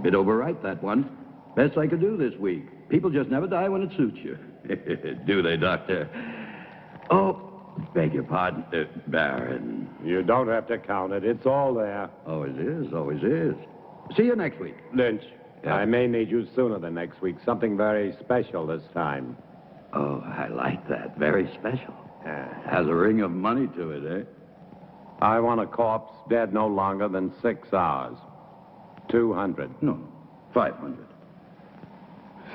Bit overripe, that one. Best I could do this week. People just never die when it suits you. Do they, Doctor? Oh, beg your pardon, Baron. You don't have to count it. It's all there. Always is, always is. See you next week. Lynch, Yeah. I may need you sooner than next week. Something very special this time. Oh, I like that. Very special. Has a ring of money to it, eh? I want a corpse dead no longer than 6 hours. 200. No, 500.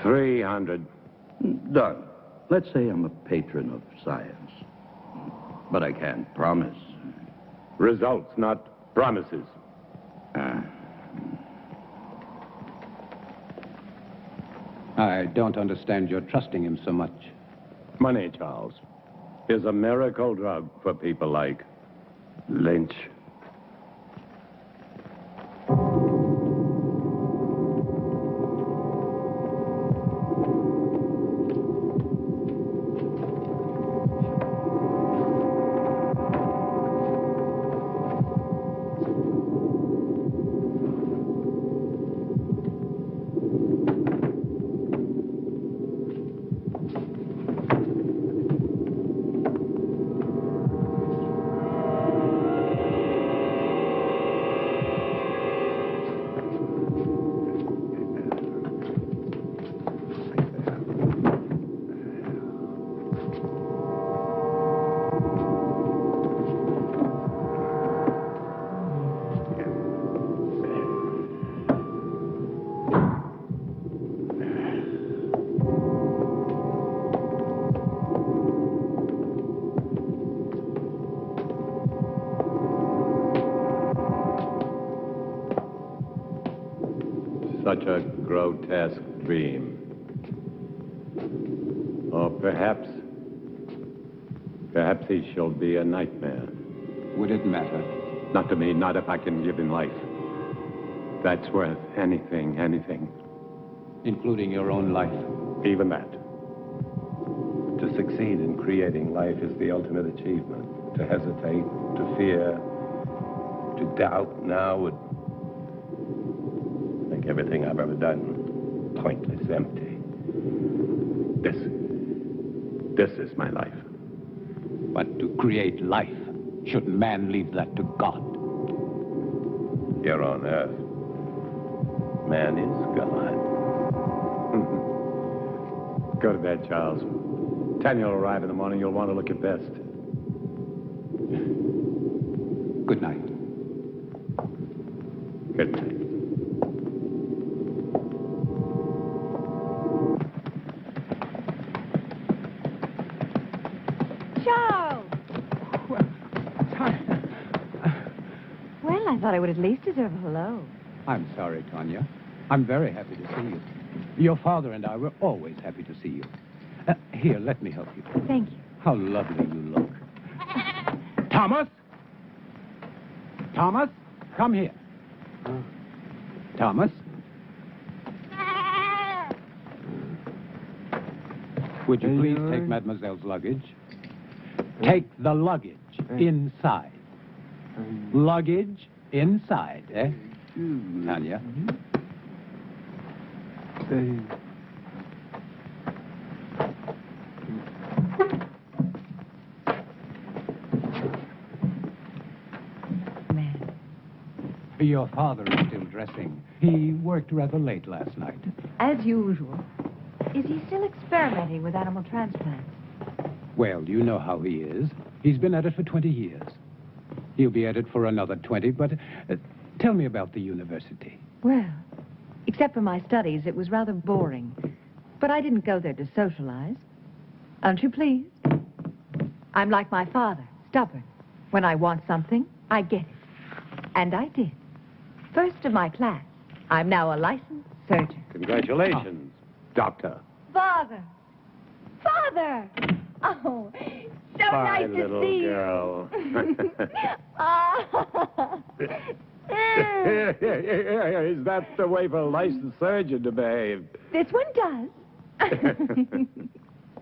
300. Done. Let's say I'm a patron of science. But I can't promise. Results, not promises. I don't understand your trusting him so much. Money, Charles, is a miracle drug for people like Lynch. Such a grotesque dream. Or perhaps he shall be a nightmare. Would it matter? Not to me, not if I can give him life. That's worth anything. Including your own life? Even that. To succeed in creating life is the ultimate achievement. To hesitate, to fear, to doubt now would make everything I've ever done pointless, empty. This is my life. But to create life, shouldn't man leave that to God? Here on Earth, man is God. Go to bed, Charles. Tania will arrive in the morning. You'll want to look your best. Good night. Good night. Charles! Well, I thought I would at least deserve a hello. I'm sorry, Tania. I'm very happy to see you. Your father and I were always happy to see you. Here, let me help you. Thank you. How lovely you look. Thomas? Thomas, come here. Thomas? Would you please take Mademoiselle's luggage? Take the luggage inside. Luggage inside, eh? Tania? Your father is still dressing. He worked rather late last night. As usual. Is he still experimenting with animal transplants? Well, you know how he is. He's been at it for 20 years. He'll be at it for another 20, but tell me about the university. Well, except for my studies, it was rather boring. But I didn't go there to socialize. Aren't you pleased? I'm like my father, stubborn. When I want something, I get it. And I did. First of my class. I'm now a licensed surgeon. Congratulations, Doctor. Father! Father! Oh, so Bye, nice to little see girl. you. Is that the way for a licensed surgeon to behave? This one does.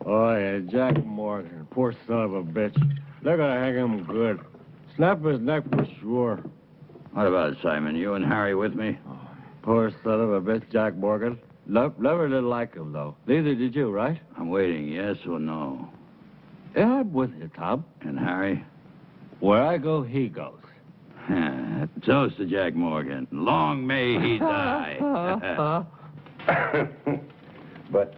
Oh, yeah, Jack Morgan. Poor son of a bitch. They're gonna hang him good. Snap his neck for sure. What about it, Simon? You and Harry with me? Poor son of a bitch, Jack Morgan. Never did like him, though. Neither did you, right? I'm waiting, yes or no? Yeah, I'm with you, Tom. And Harry? Where I go, he goes. Toast to Jack Morgan. Long may he die. But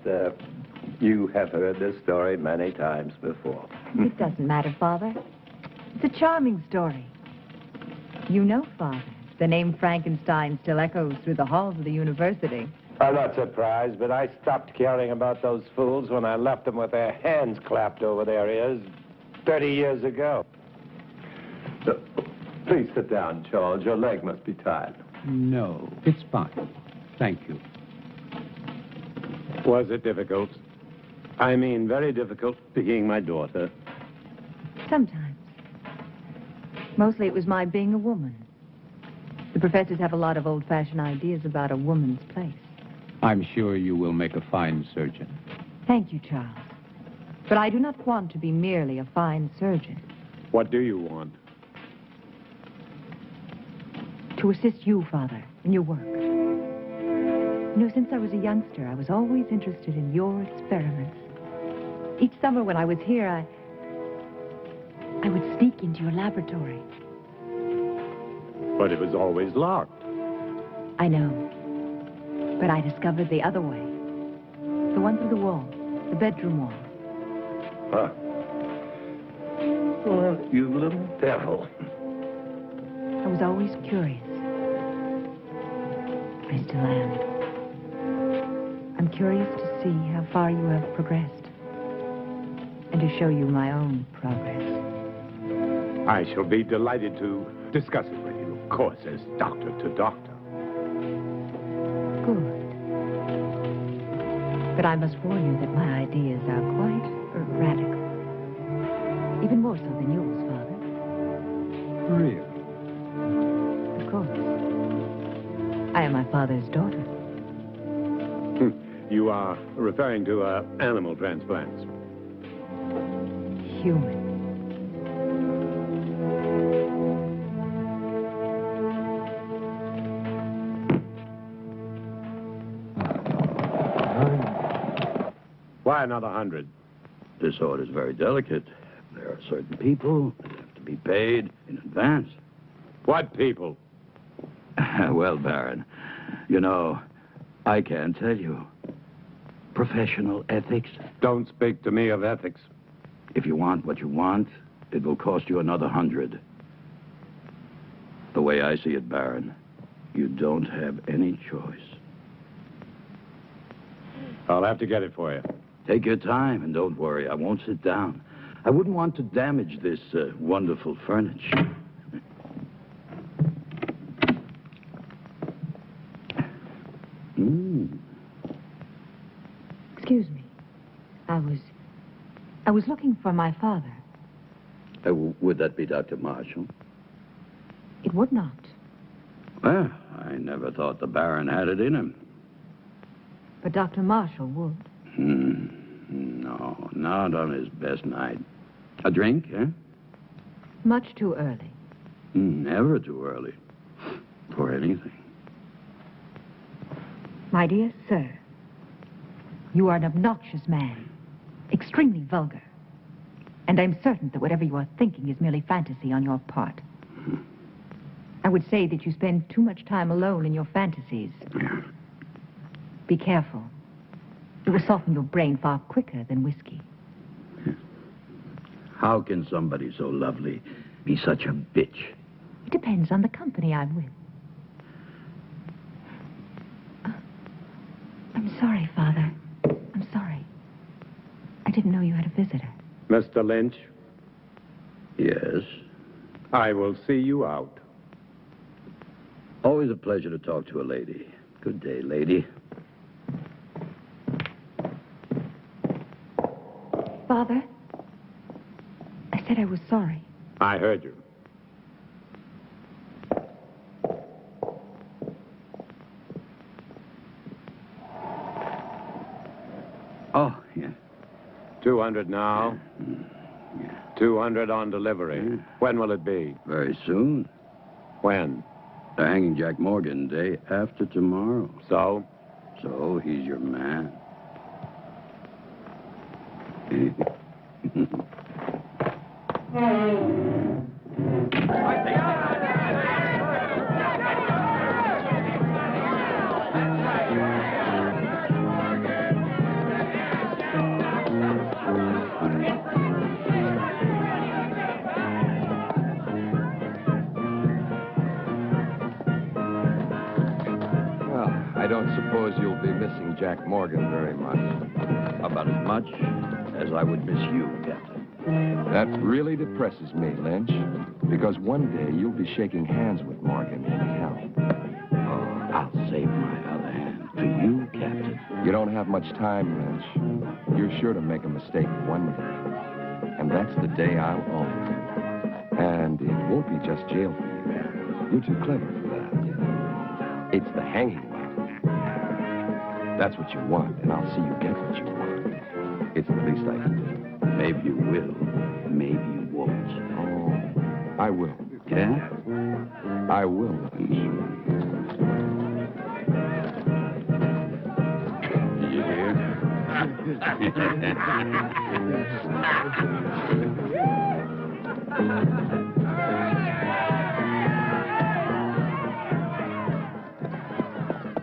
you have heard this story many times before. It doesn't matter, Father. It's a charming story. You know, Father, the name Frankenstein still echoes through the halls of the university. I'm not surprised, but I stopped caring about those fools when I left them with their hands clapped over their ears 30 years ago. So, please sit down, Charles. Your leg must be tired. No, it's fine. Thank you. Was it difficult? I mean, very difficult being my daughter. Sometimes. Mostly it was my being a woman. The professors have a lot of old-fashioned ideas about a woman's place. I'm sure you will make a fine surgeon. Thank you, Charles. But I do not want to be merely a fine surgeon. What do you want? To assist you, Father, in your work. You know, since I was a youngster, I was always interested in your experiments. Each summer when I was here, I would sneak into your laboratory. But it was always locked. I know. But I discovered the other way. The one through the wall. The bedroom wall. Huh. Well, you little devil. I was always curious. I still am. I'm curious to see how far you have progressed. And to show you my own progress. I shall be delighted to discuss it with you, of course, as doctor to doctor. Good. But I must warn you that my ideas are quite radical. Even more so than yours, Father. Really? Of course. I am my father's daughter. You are referring to animal transplants. Human. Why another 100? This order is very delicate. There are certain people that have to be paid in advance. What people? Well, Baron, you know, I can't tell you. Professional ethics. Don't speak to me of ethics. If you want what you want, it will cost you another 100. The way I see it, Baron, you don't have any choice. I'll have to get it for you. Take your time and don't worry. I won't sit down. I wouldn't want to damage this wonderful furniture. Excuse me. I was looking for my father. Would that be Dr. Marshall? It would not. Well, I never thought the Baron had it in him. But Dr. Marshall would. No, not on his best night. A drink, eh? Much too early. Never too early. For anything. My dear sir, you are an obnoxious man. Extremely vulgar. And I'm certain that whatever you are thinking is merely fantasy on your part. I would say that you spend too much time alone in your fantasies. Yeah. Be careful. It will soften your brain far quicker than whiskey. How can somebody so lovely be such a bitch? It depends on the company I'm with. I'm sorry, Father. I'm sorry. I didn't know you had a visitor. Mr. Lynch, Yes. I will see you out. Always a pleasure to talk to a lady. Good day, lady. Father, I said I was sorry. I heard you. Oh, yeah. 200 now. 200 on delivery. When will it be? Very soon. When? They're hanging Jack Morgan day after tomorrow. So? So he's your man. I don't suppose you'll be missing Jack Morgan very much. About as much as I would miss you, Captain. That really depresses me, Lynch, because one day you'll be shaking hands with Morgan in hell. Oh, I'll save my other hand for you, Captain. You don't have much time, Lynch. You're sure to make a mistake one day. And that's the day I'll own. And it won't be just jail for you. You're too clever for that. It's the hanging. That's what you want, and I'll see you get what you want. It's the least I can do. Maybe you will, maybe you won't. Oh, I will. Yeah? I will. Did you hear?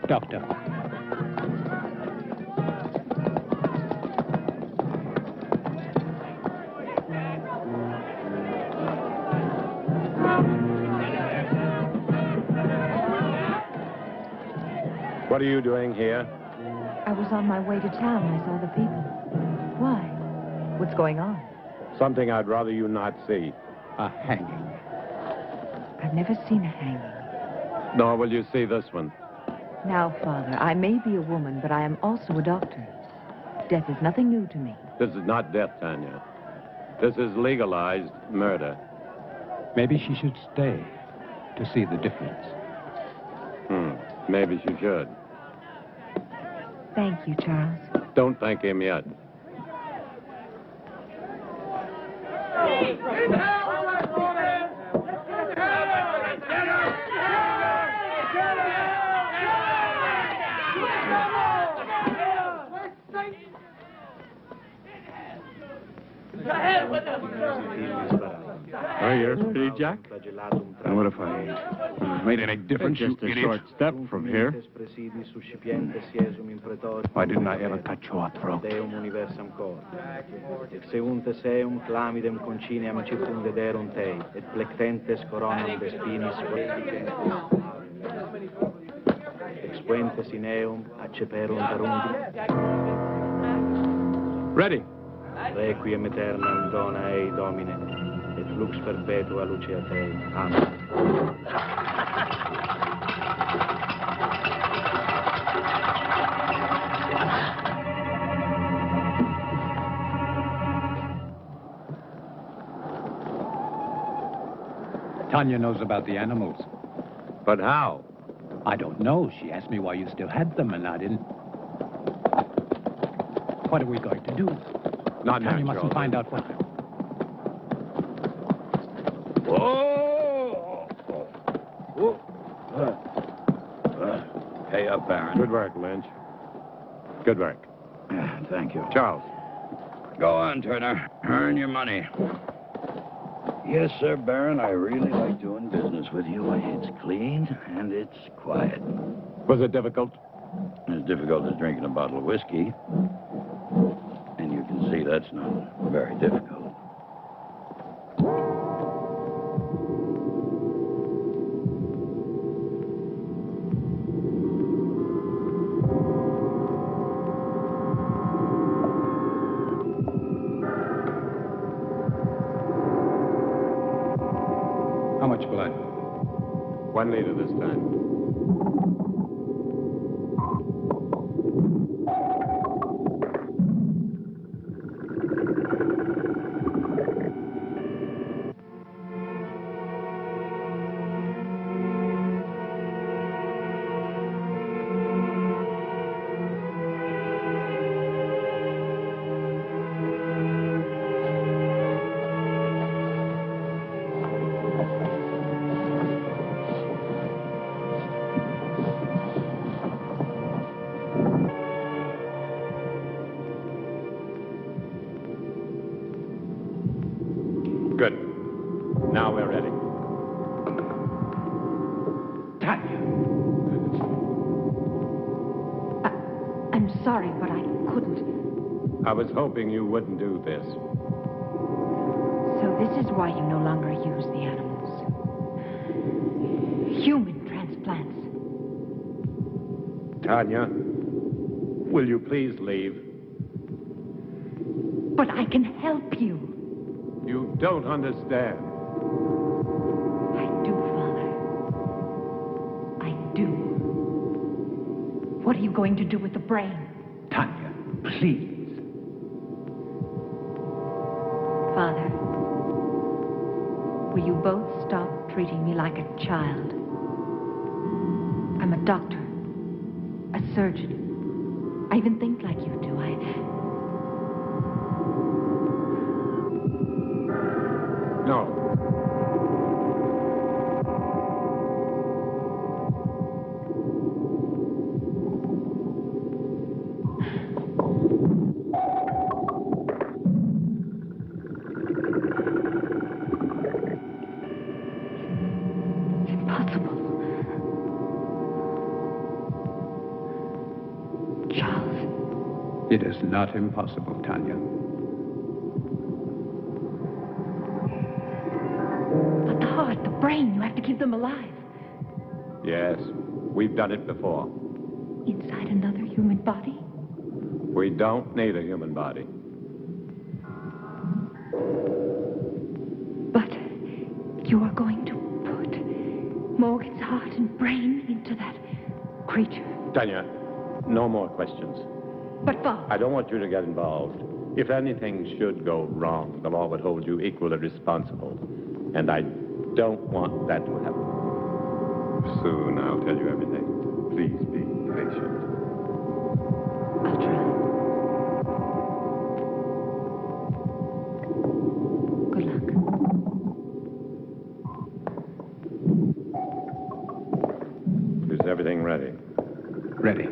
Doctor. What are you doing here? I was on my way to town. I saw the people. Why? What's going on? Something I'd rather you not see. A hanging. I've never seen a hanging. Nor will you see this one. Now, Father, I may be a woman, but I am also a doctor. Death is nothing new to me. This is not death, Tanya. This is legalized murder. Maybe she should stay to see the difference. Maybe she should. Thank you, Charles. Don't thank him yet. Oh, you're pretty, Jack? And what if I made any difference, Just you a idiot? short step from here. Why didn't I ever cut your throat? Seunte seum clamidem conciniam circumdederum tei, et plectentes coronam vespinis expuentes in eum acceperum darundi. Ready. Requiem aeternam dona ei, Domine, et flux perpetua lucea Tei. Amen. Tanya knows about the animals. But how? I don't know. She asked me why you still had them, and I didn't. What are we going to do? Not Tanya now, mustn't Charles. find out what. Pay up, Baron. Good work, Lynch. Good work. Thank you. Charles. Go on, Turner. Earn your money. Yes, sir, Baron. I really like doing business with you. It's clean and it's quiet. Was it difficult? As difficult as drinking a bottle of whiskey. And you can see that's not very difficult. How much blood? 1 liter this time. Good. Now we're ready. Tania. I'm sorry, but I couldn't. I was hoping you wouldn't do this. So this is why you no longer use the animals. Human transplants. Tanya, will you please leave? But I can help you. You don't understand. I do, Father. I do. What are you going to do with the brain? Tania, please. Father, will you both stop treating me like a child? I'm a doctor, a surgeon. I even think like you do. No. Impossible. Charles. It is not impossible, Tanya. But the heart, the brain, you have to keep them alive. Yes, we've done it before. Inside another human body? We don't need a human body. But you are going to put Morgan's heart and brain into that creature. Tanya, no more questions. But Father... I don't want you to get involved. If anything should go wrong, the law would hold you equally responsible. And I don't want that to happen. Soon I'll tell you everything. Please be patient. I'll try. Good luck. Is everything ready? Ready.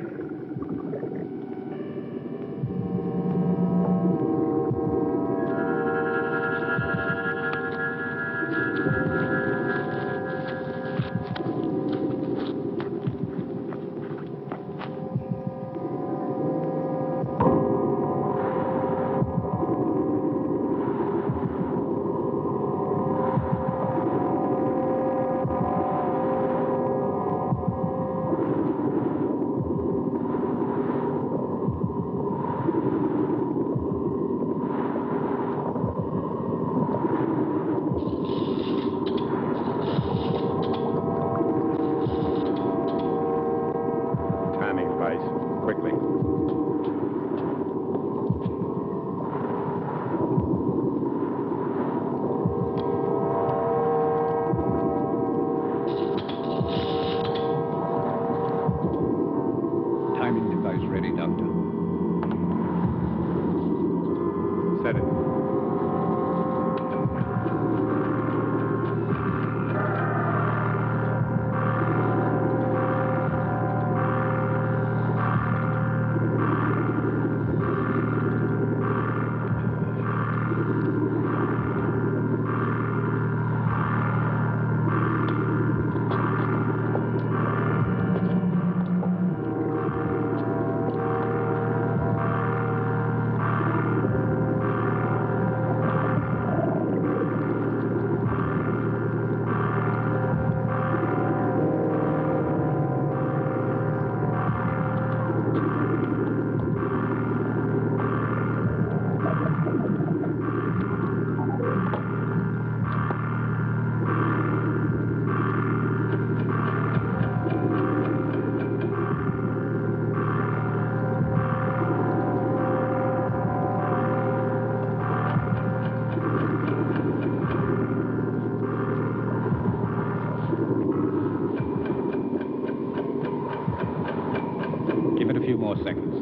More seconds.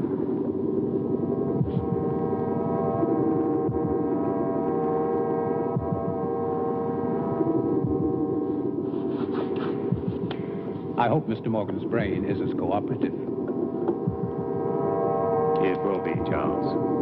I hope Mr. Morgan's brain is as cooperative. It will be, Charles.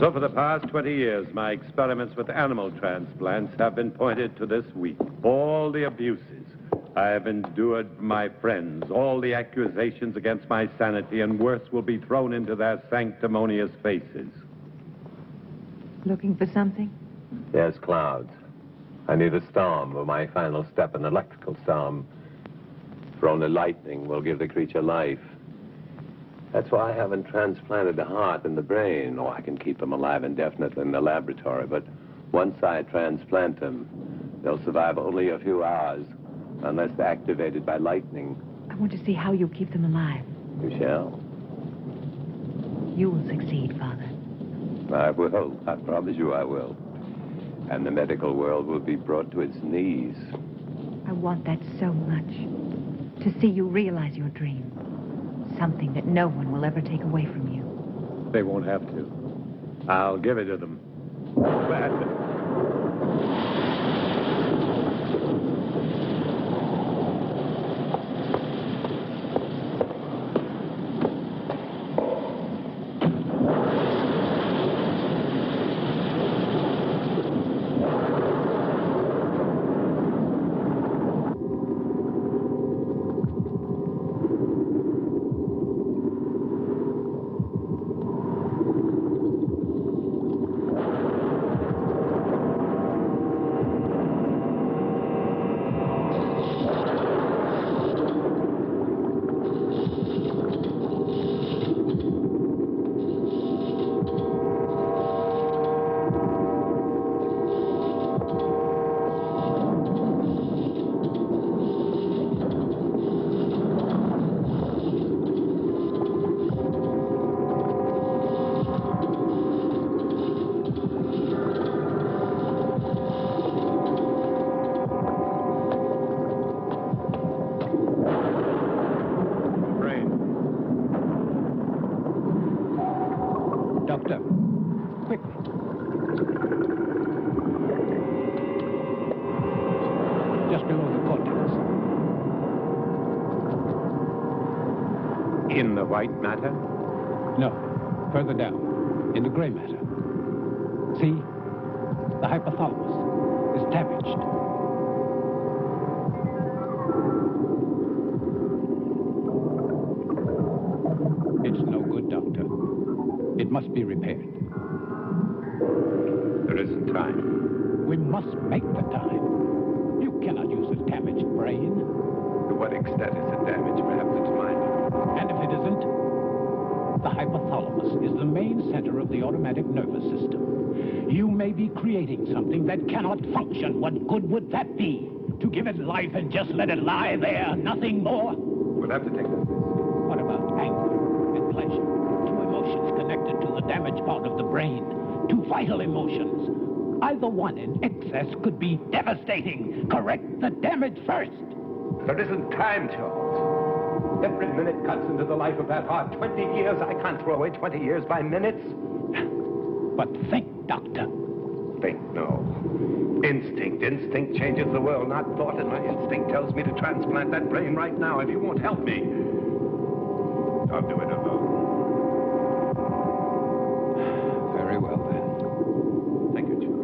So for the past 20 years, my experiments with animal transplants have been pointed to this week. All the abuses I have endured from my friends, all the accusations against my sanity, and worse, will be thrown into their sanctimonious faces. Looking for something? Yes, clouds. I need a storm for my final step, an electrical storm. For only lightning will give the creature life. That's why I haven't transplanted the heart and the brain. Oh, I can keep them alive indefinitely in the laboratory, but once I transplant them, they'll survive only a few hours, unless they're activated by lightning. I want to see how you keep them alive. You shall. You will succeed, Father. I will. I promise you I will. And the medical world will be brought to its knees. I want that so much. To see you realize your dream. Something that no one will ever take away from you. They won't have to. I'll give it to them. Gladly. Doctor, quickly. Just below the cortex. In the white matter? No, further down, in the gray matter. See? The hypothalamus is damaged. It's no good, Doctor. It must be repaired. There isn't time. We must make the time. You cannot use a damaged brain. To what extent is it damaged? Perhaps it's minor. And if it isn't, the hypothalamus is the main center of the automatic nervous system. You may be creating something that cannot function. What good would that be? To give it life and just let it lie there, nothing more? We'll have to take this. What about anger and pleasure? Two emotions connected to the damaged part of the brain. Two vital emotions. Either one in excess could be devastating. Correct the damage first. There isn't time, Charles. Every minute cuts into the life of that heart. 20 years. I can't throw away 20 years by minutes. But think, Doctor. Think, no. Instinct. Instinct changes the world, not thought. And my instinct tells me to transplant that brain right now. If you won't help me, I'll do it alone. Very well, then. Thank you, Charles.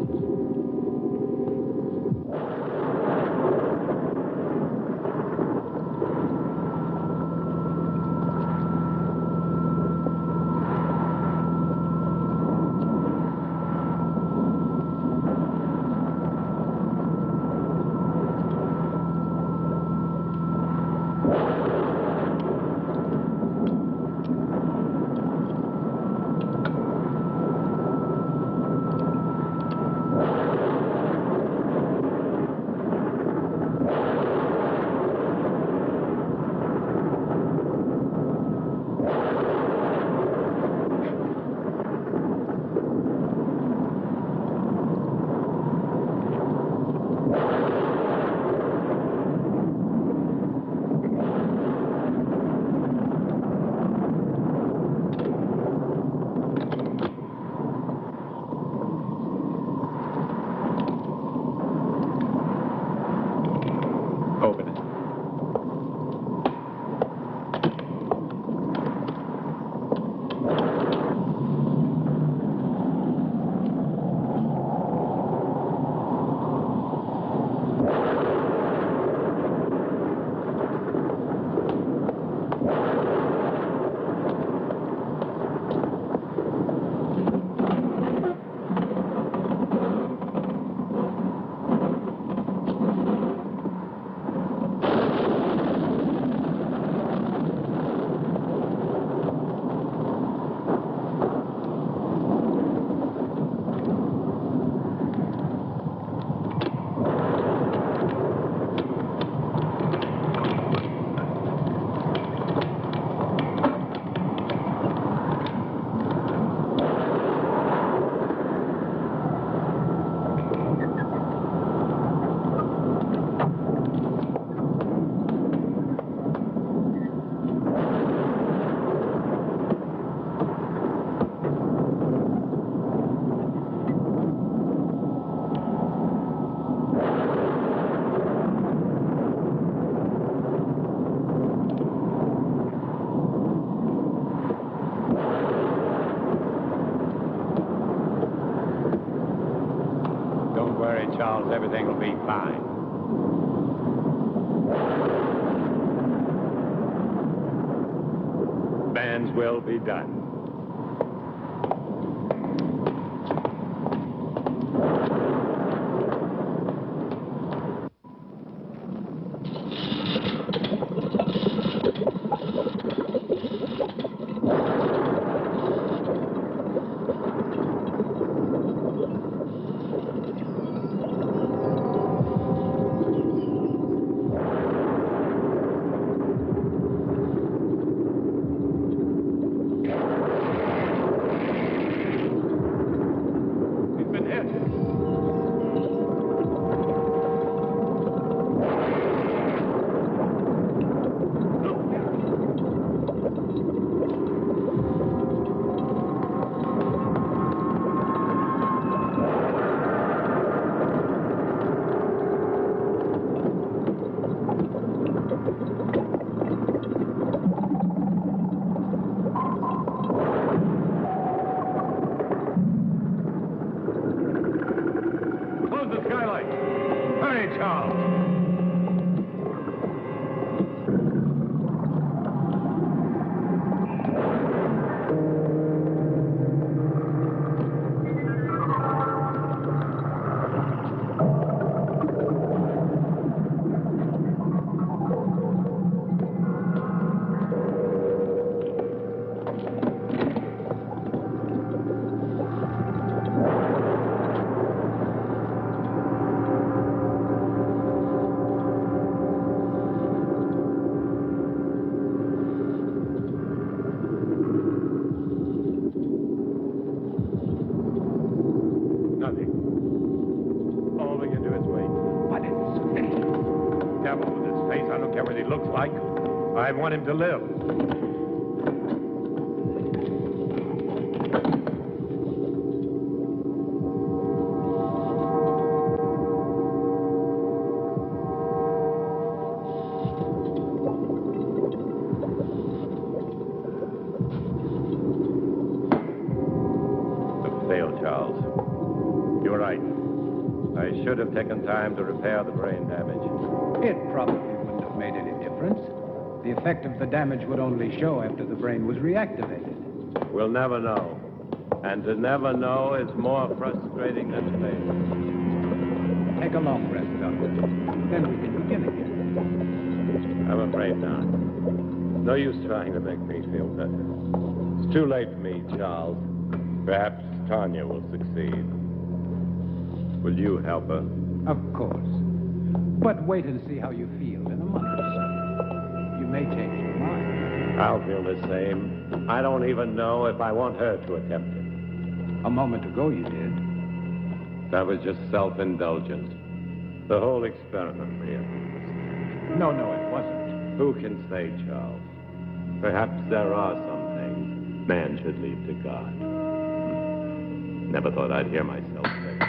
worry, Charles. Everything will be fine. Man's will be done. I want him to live. Look, failed, Charles. You're right. I should have taken time to repair the brain damage. It probably wouldn't have made any difference. The effect of the damage would only show after the brain was reactivated. We'll never know. And to never know is more frustrating than failure. Take a long rest, Doctor. Then we can begin again. I'm afraid not. No use trying to make me feel better. It's too late for me, Charles. Perhaps Tania will succeed. Will you help her? Of course. But wait and see how you feel in a month or so. You may change your mind. I'll feel the same. I don't even know if I want her to attempt it. A moment ago you did. That was just self-indulgence. The whole experiment, really. No, it wasn't. Who can say, Charles? Perhaps there are some things man should leave to God. Never thought I'd hear myself say it.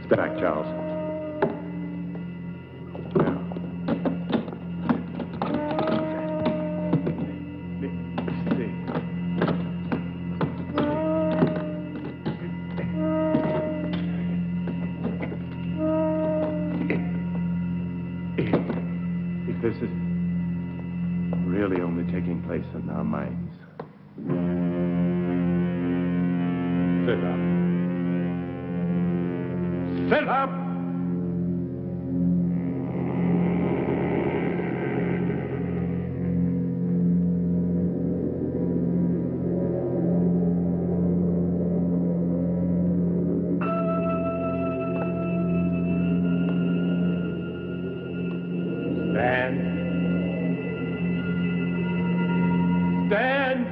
Back, Charles. If this is really only taking place in our minds. Sit up. Sit up! Stand. Stand!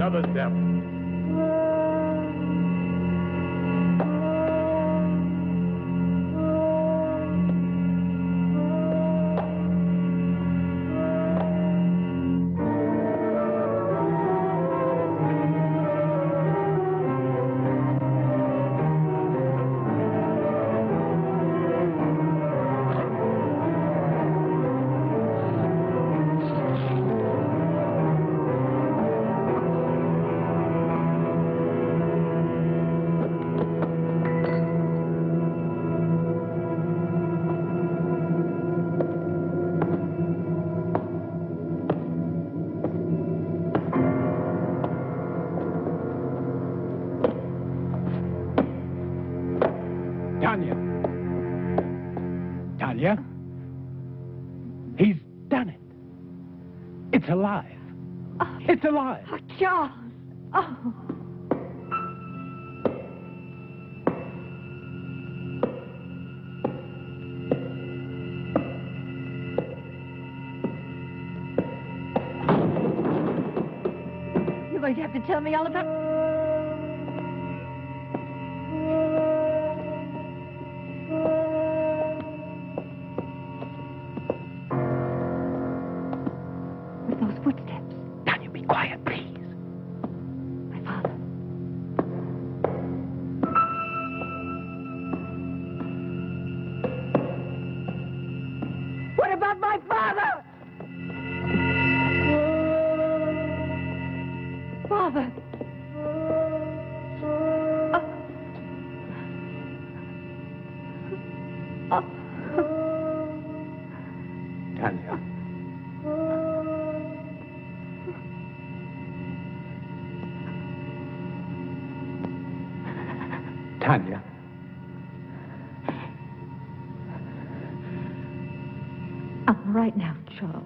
Another step. Tania. Tania? He's done it. It's alive. Oh, It's alive. oh, Charles. Oh. You're going to have to tell me all about... Those footsteps. Tania, be quiet, please. My father. What about my father? Father. Tania. Tania. I'm all right now, Charles.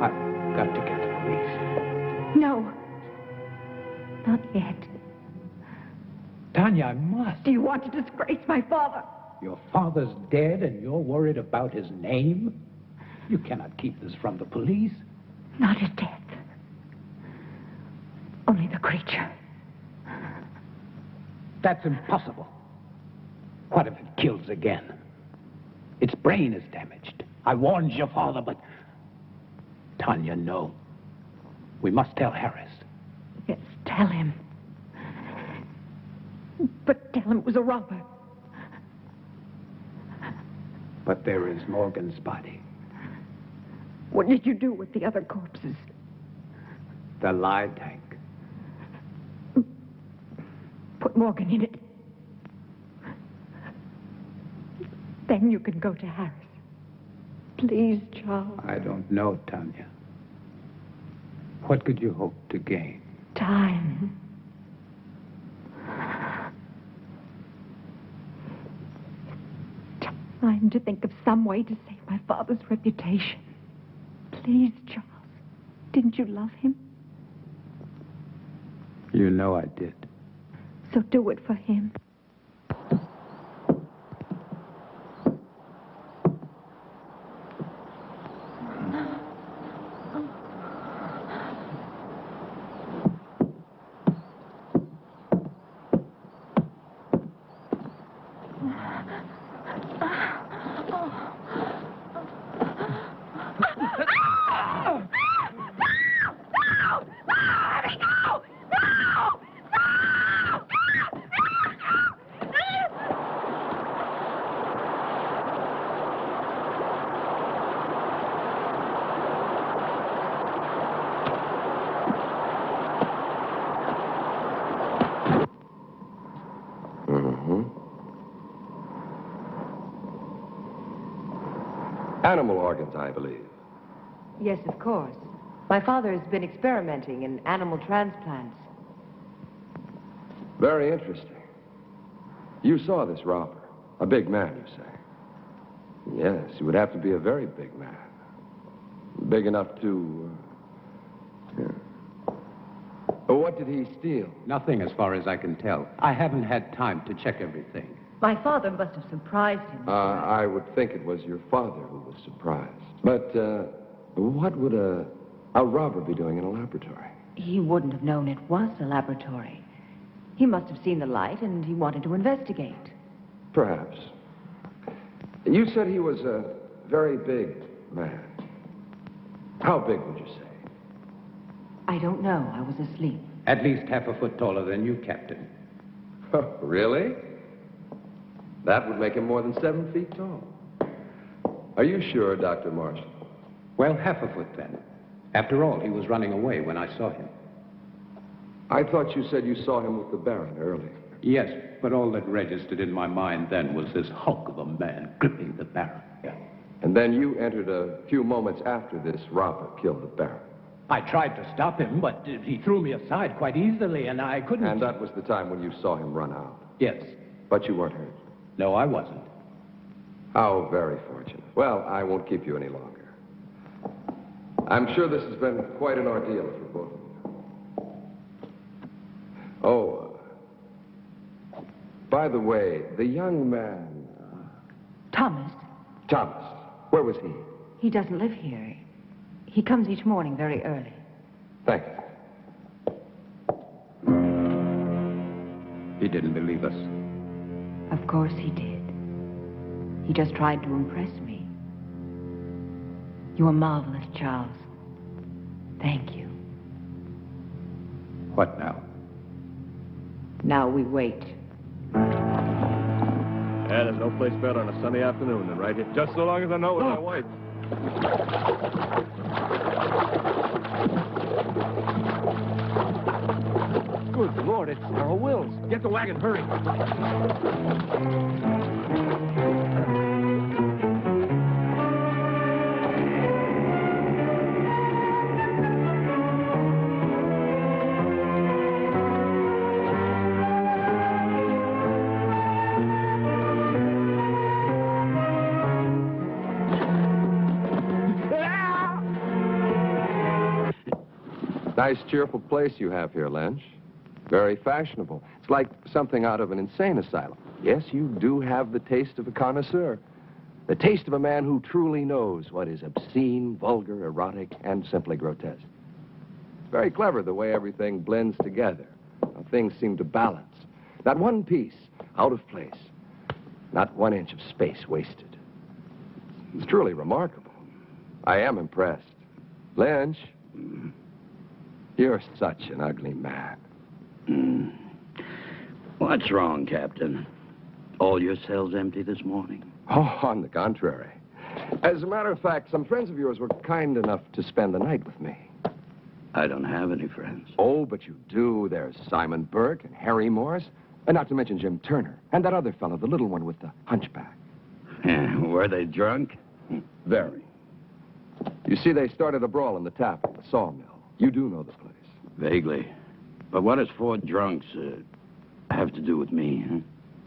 I've got to get the police. No. Not yet. Tania, I must. Do you want to disgrace my father? Your father's dead and you're worried about his name? You cannot keep this from the police. Not his death. Only the creature. That's impossible. What if it kills again? Its brain is damaged. I warned your father, but... Tania, no. We must tell Harris. Yes, tell him. But tell him it was a robber. But there is Morgan's body. What did you do with the other corpses? The lie tank. Put Morgan in it. Then you can go to Harris. Please, Charles. I don't know, Tania. What could you hope to gain? Time. Time to think of some way to save my father's reputation. Please, Charles. Didn't you love him? You know I did. So do it for him. Animal organs, I believe. Yes, of course. My father has been experimenting in animal transplants. Very interesting. You saw this robber. A big man, you say? Yes, he would have to be a very big man. Big enough to... What did he steal? Nothing as far as I can tell. I haven't had time to check everything. My father must have surprised him. I would think it was your father who was surprised. But what would a a robber be doing in a laboratory? He wouldn't have known it was a laboratory. He must have seen the light and he wanted to investigate. Perhaps. You said he was a very big man. How big would you say? I don't know. I was asleep. At least half a foot taller than you, Captain. Really? That would make him more than 7 feet tall. Are you sure, Dr. Marshall? Well, half a foot then. After all, he was running away when I saw him. I thought you said you saw him with the Baron earlier. Yes, but all that registered in my mind then was this hulk of a man gripping the Baron. Yeah. And then you entered a few moments after this robber killed the Baron. I tried to stop him, but he threw me aside quite easily, and I couldn't... And that was the time when you saw him run out? Yes. But you weren't hurt? No, I wasn't. How very fortunate. Well, I won't keep you any longer. I'm sure this has been quite an ordeal for both of you. Oh, by the way, the young man... Thomas. Thomas. Where was he? He doesn't live here. He comes each morning very early. Thank you. He didn't believe us. Of course he did. He just tried to impress me. You are marvelous, Charles. Thank you. What now? Now we wait. Yeah, there's no place better on a sunny afternoon than right here. Just so long as I know it's my wife. Good Lord, it's Sarah Wills. Get the wagon, hurry. Nice, cheerful place you have here, Lynch. Very fashionable. It's like something out of an insane asylum. Yes, you do have the taste of a connoisseur. The taste of a man who truly knows what is obscene, vulgar, erotic, and simply grotesque. It's very clever the way everything blends together. How things seem to balance. Not one piece out of place. Not 1 inch of space wasted. It's truly remarkable. I am impressed. Lynch, you're such an ugly man. What's wrong, Captain? All your cells empty this morning? Oh, on the contrary. As a matter of fact, some friends of yours were kind enough to spend the night with me. I don't have any friends. Oh, but you do. There's Simon Burke and Harry Morris, and not to mention Jim Turner, and that other fellow, the little one with the hunchback. Were they drunk? Very. You see, they started a brawl in the tap at the sawmill. You do know the place. Vaguely. But what does 4 drunks have to do with me, huh?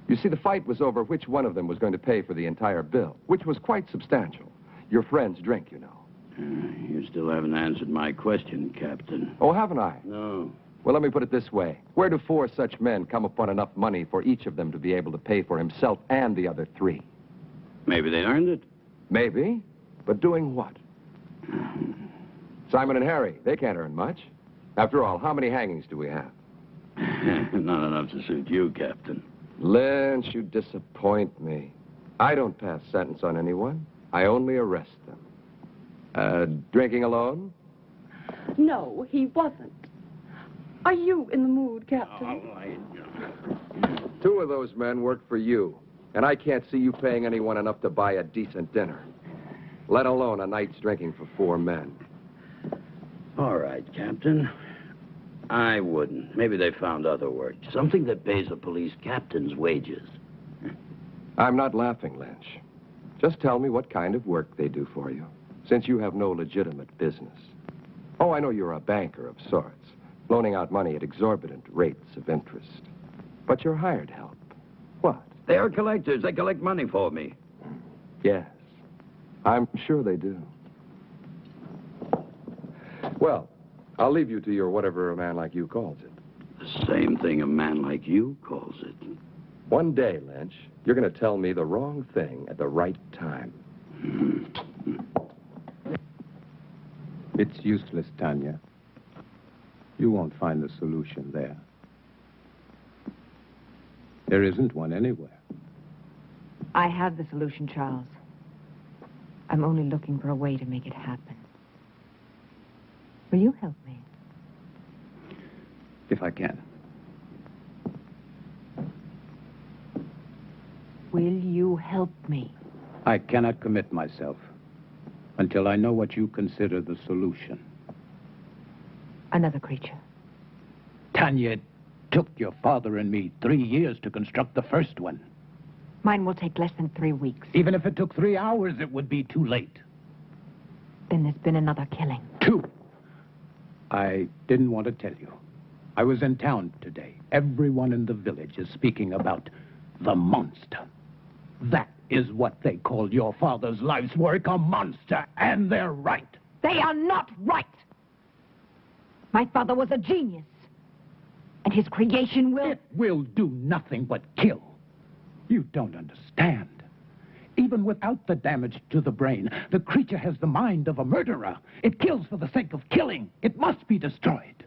You see, the fight was over which one of them was going to pay for the entire bill, which was quite substantial. Your friend's drink, you know. You still haven't answered my question, Captain. Oh, haven't I? No. Well, let me put it this way. Where do 4 such men come upon enough money for each of them to be able to pay for himself and the other 3? Maybe they earned it. Maybe. But doing what? Simon and Harry, they can't earn much. After all, how many hangings do we have? Not enough to suit you, Captain. Lynch, you disappoint me. I don't pass sentence on anyone. I only arrest them. Drinking alone? No, he wasn't. Are you in the mood, Captain? 2 of those men work for you, and I can't see you paying anyone enough to buy a decent dinner, let alone a night's drinking for 4 men. All right, Captain. I wouldn't. Maybe they found other work. Something that pays a police captain's wages. I'm not laughing, Lynch. Just tell me what kind of work they do for you, since you have no legitimate business. Oh, I know you're a banker of sorts, loaning out money at exorbitant rates of interest. But you're hired help. What? They are collectors. They collect money for me. Yes, I'm sure they do. Well, I'll leave you to your whatever a man like you calls it. The same thing a man like you calls it. One day, Lynch, you're going to tell me the wrong thing at the right time. It's useless, Tania. You won't find the solution there. There isn't one anywhere. I have the solution, Charles. I'm only looking for a way to make it happen. Will you help me? If I can. Will you help me? I cannot commit myself until I know what you consider the solution. Another creature. Tania, it took your father and me 3 years to construct the first one. Mine will take less than 3 weeks. Even if it took 3 hours, it would be too late. Then there's been another killing. 2. I didn't want to tell you. I was in town today. Everyone in the village is speaking about the monster. That is what they called your father's life's work, a monster, and they're right. They are not right! My father was a genius. And his creation will... It will do nothing but kill. You don't understand. Even without the damage to the brain, the creature has the mind of a murderer. It kills for the sake of killing. It must be destroyed.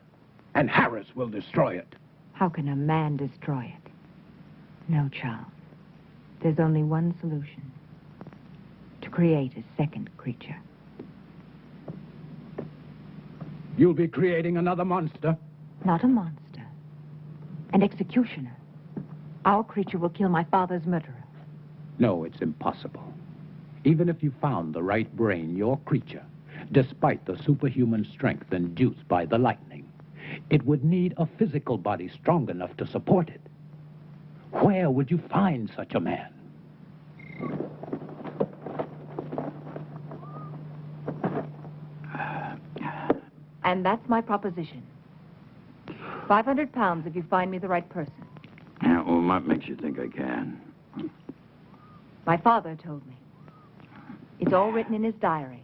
And Harris will destroy it. How can a man destroy it? No, Charles. There's only one solution. To create a second creature. You'll be creating another monster? Not a monster. An executioner. Our creature will kill my father's murderer. No, it's impossible. Even if you found the right brain, your creature, despite the superhuman strength induced by the lightning, it would need a physical body strong enough to support it. Where would you find such a man? And that's my proposition. 500 pounds if you find me the right person. Yeah, well, what makes you think I can? My father told me. It's all written in his diary.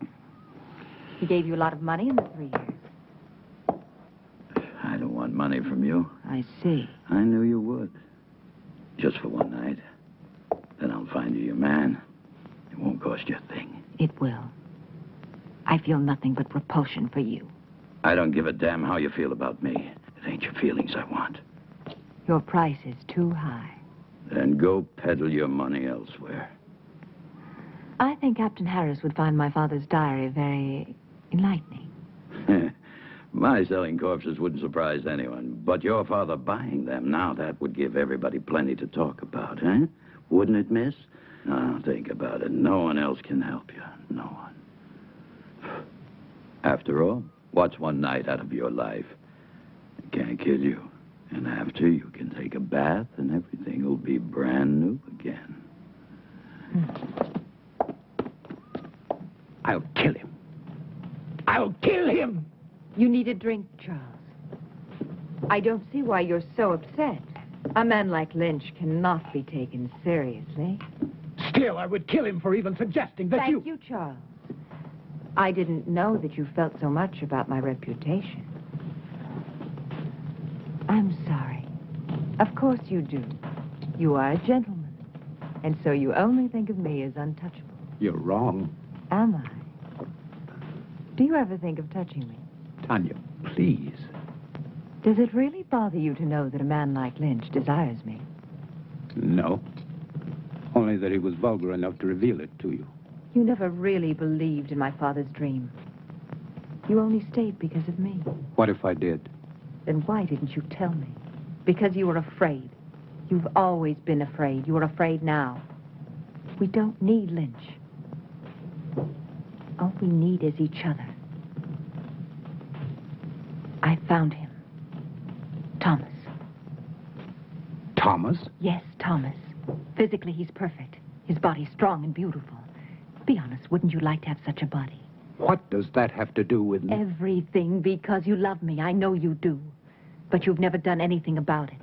He gave you a lot of money in the 3 years. I don't want money from you. I see. I knew you would. Just for one night. Then I'll find you your man. It won't cost you a thing. It will. I feel nothing but repulsion for you. I don't give a damn how you feel about me. It ain't your feelings I want. Your price is too high. Then go peddle your money elsewhere. I think Captain Harris would find my father's diary very enlightening. My selling corpses wouldn't surprise anyone. But your father buying them, now that would give everybody plenty to talk about, eh? Wouldn't it, miss? Now, think about it. No one else can help you. No one. After all, what's one night out of your life? It can't kill you. And after, you can take a bath and everything will be brand new again. I'll kill him. I'll kill him! You need a drink, Charles. I don't see why you're so upset. A man like Lynch cannot be taken seriously. Still, I would kill him for even suggesting that Thank you, Charles. I didn't know that you felt so much about my reputation. I'm sorry. Of course you do. You are a gentleman. And so you only think of me as untouchable. You're wrong. Am I? Do you ever think of touching me? Tania, please. Does it really bother you to know that a man like Lynch desires me? No. Only that he was vulgar enough to reveal it to you. You never really believed in my father's dream. You only stayed because of me. What if I did? Then why didn't you tell me? Because you were afraid. You've always been afraid. You are afraid now. We don't need Lynch. All we need is each other. I found him. Thomas. Thomas? Yes, Thomas. Physically, he's perfect. His body's strong and beautiful. Be honest, wouldn't you like to have such a body? What does that have to do with me? Everything, because you love me. I know you do. But you've never done anything about it.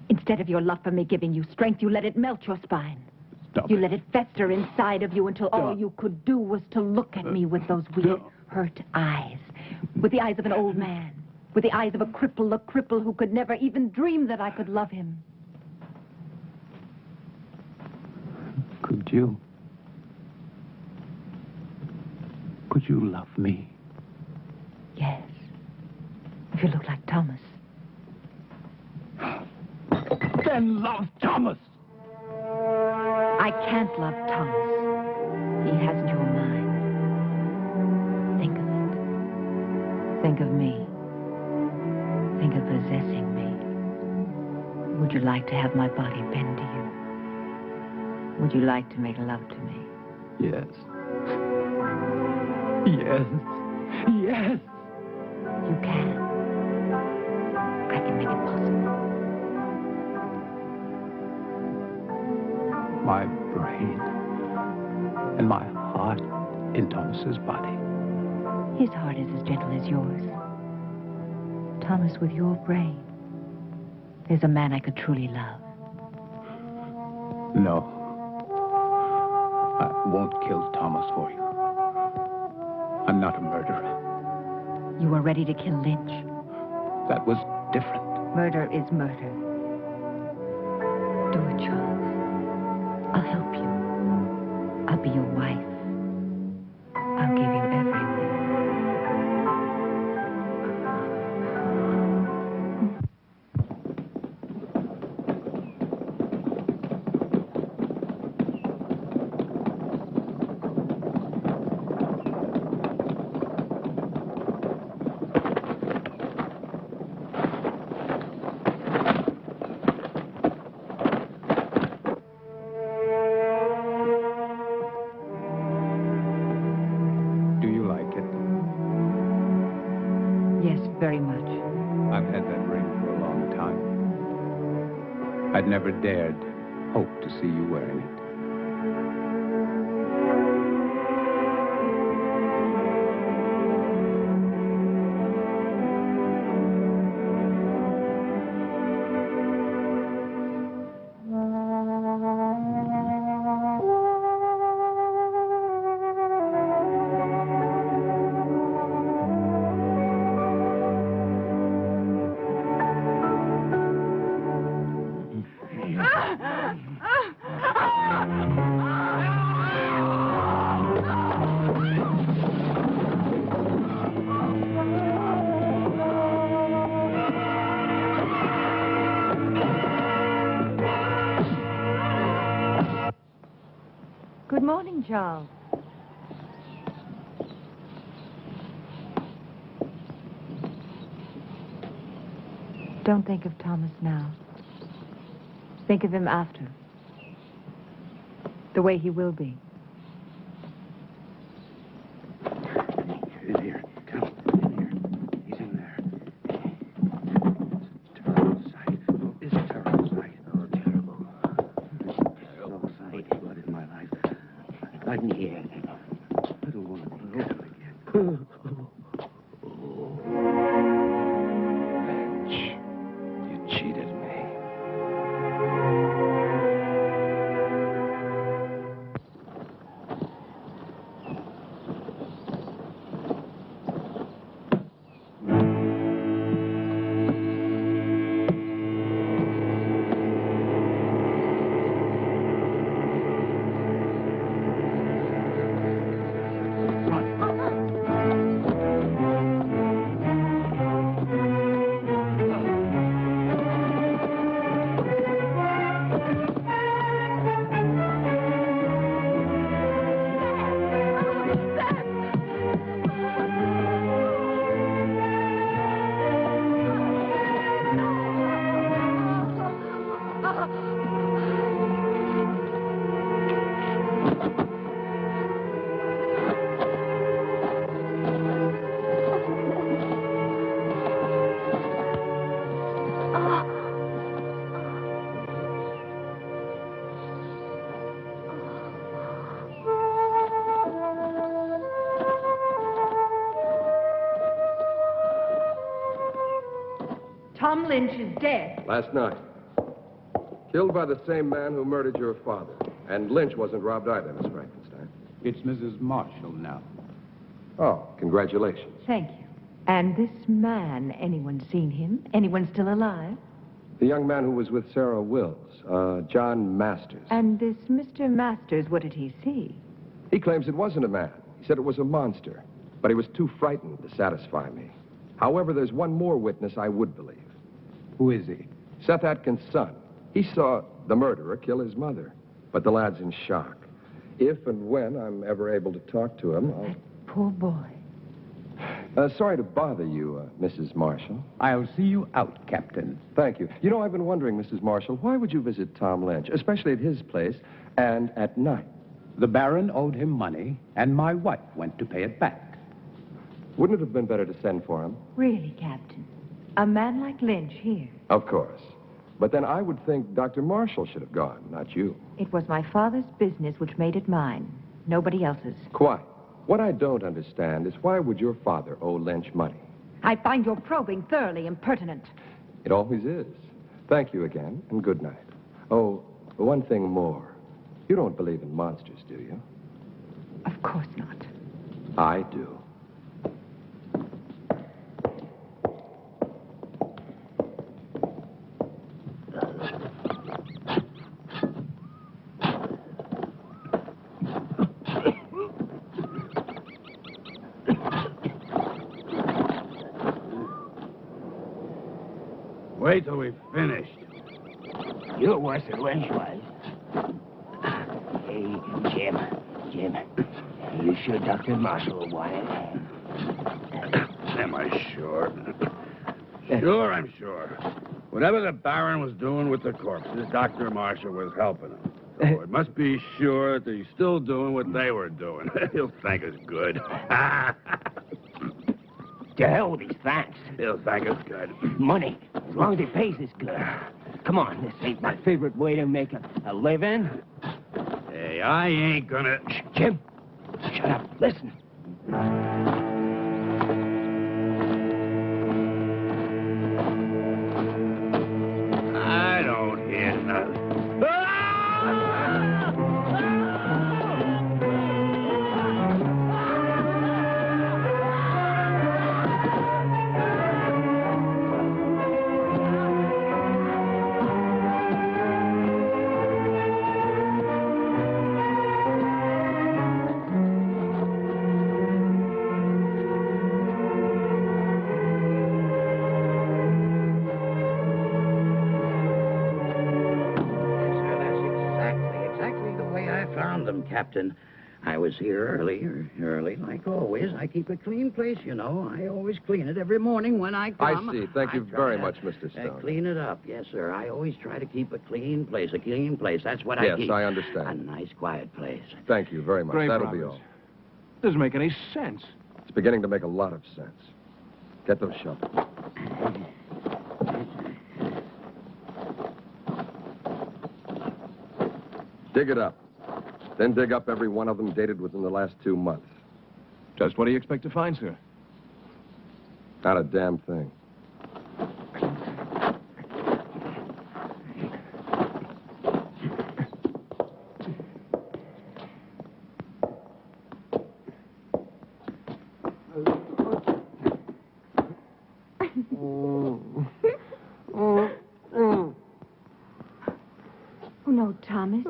Instead of your love for me giving you strength, you let it melt your spine. Stop You it. let it fester inside of you until all you could do was to look at me with those weird, hurt eyes. With the eyes of an old man. With the eyes of a cripple who could never even dream that I could love him. Could you? Could you love me? If you look like Thomas. Then love Thomas. I can't love Thomas. He hasn't your mind. Think of it. Think of me. Think of possessing me. Would you like to have my body bend to you? Would you like to make love to me? Yes. Yes. Yes. You can. I can make it possible. My brain and my heart in Thomas's body. His heart is as gentle as yours. Thomas, with your brain, is a man I could truly love. No. I won't kill Thomas for you. I'm not a murderer. You were ready to kill Lynch. That was different. Murder is murder. Do it, Charles. I'll help you. I'll be your wife. I'll give you everything. Very much. I've had that ring for a long time. I'd never dared hope to see you wearing it. Good morning, Charles. Don't think of Thomas now. Think of him after. The way he will be. In here. Come. In here. He's in there. It's a terrible sight. It's a terrible sight. Oh, terrible. Terrible sight. Blood in my life. Blood in the air. I don't want to come again. Lynch, you cheated me. Tom Lynch is dead. Last night. Killed by the same man who murdered your father. And Lynch wasn't robbed either, Miss Frankenstein. It's Mrs. Marshall now. Oh, congratulations. Thank you. And this man, anyone seen him? Anyone still alive? The young man who was with Sarah Wills, John Masters. And this Mr. Masters, what did he see? He claims it wasn't a man. He said it was a monster. But he was too frightened to satisfy me. However, there's one more witness I would believe. Who is he? Seth Atkins' son. He saw the murderer kill his mother. But the lad's in shock. If and when I'm ever able to talk to him, I'll... Poor boy. Sorry to bother you, Mrs. Marshall. I'll see you out, Captain. Thank you. You know, I've been wondering, Mrs. Marshall, why would you visit Tom Lynch, especially at his place, and at night? The Baron owed him money, and my wife went to pay it back. Wouldn't it have been better to send for him? Really, Captain? A man like Lynch here? Of course. But then I would think Dr. Marshall should have gone, not you. It was my father's business which made it mine. Nobody else's. Quite. What I don't understand is why would your father owe Lynch money? I find your probing thoroughly impertinent. It always is. Thank you again, and good night. Oh, one thing more. You don't believe in monsters, do you? Of course not. I do. Wait till we've finished. You're worse than Lynch was. Hey, Jim, you sure Dr. Marshall will want it? Am I sure? Sure, I'm sure. Whatever the Baron was doing with the corpses, Dr. Marshall was helping him. So it must be sure that he's still doing what they were doing. He'll thank us good. To hell with his thanks. He'll thank us good. Money, as long as he pays us good. Come on, this ain't my favorite way to make a living. Hey, I ain't gonna... Shh, Jim, shut up. Listen. I don't hear nothing. Captain, I was here early, like always. I keep a clean place, you know. I always clean it every morning when I come. I see. Thank you very much, Mr. Stone. Clean it up, yes, sir. I always try to keep a clean place. That's what I keep. Yes, I understand. A nice, quiet place. Thank you very much. Great That'll promise. be all. Doesn't make any sense. It's beginning to make a lot of sense. Get those shovels. Dig it up. Then dig up every one of them dated within the last 2 months. Just what do you expect to find, sir? Not a damn thing. Oh, no, Thomas.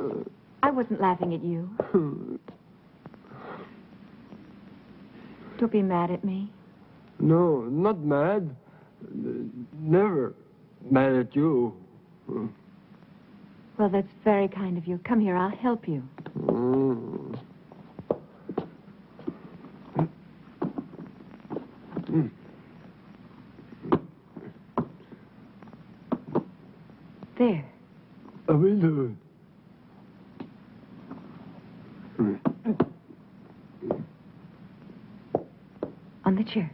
I wasn't laughing at you. Don't be mad at me. No, not mad. Never mad at you. Well, that's very kind of you. Come here, I'll help you. There. I will do it. On the chair.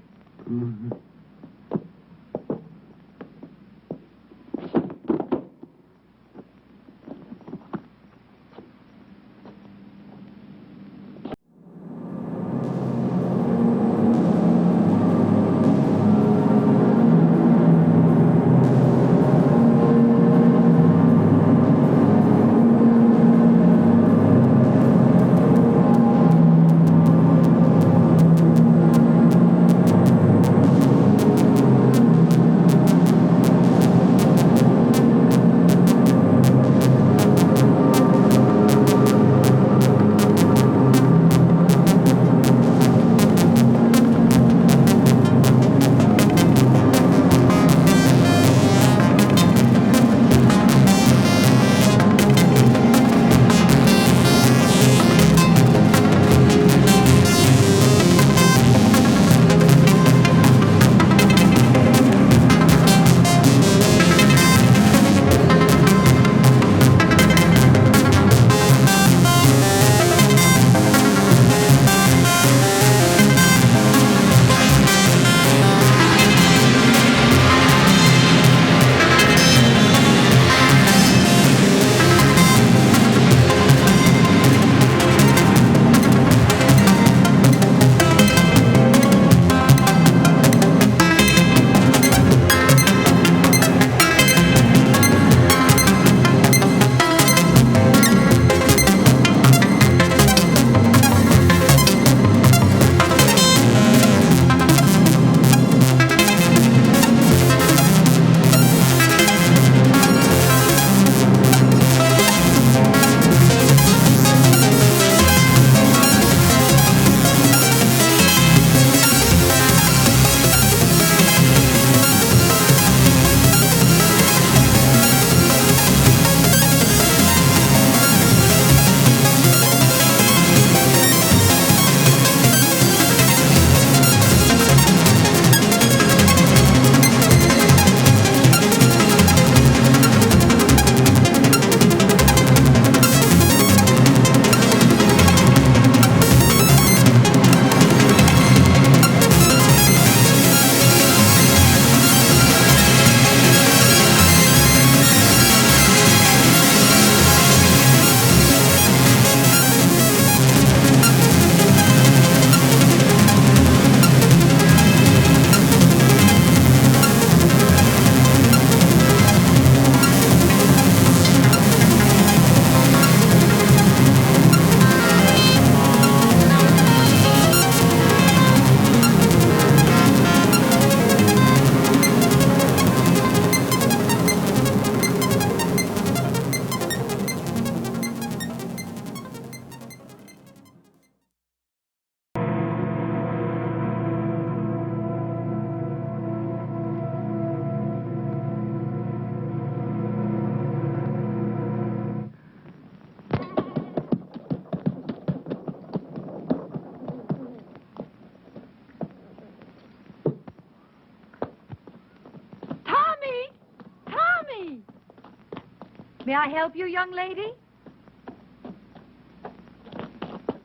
May I help you, young lady?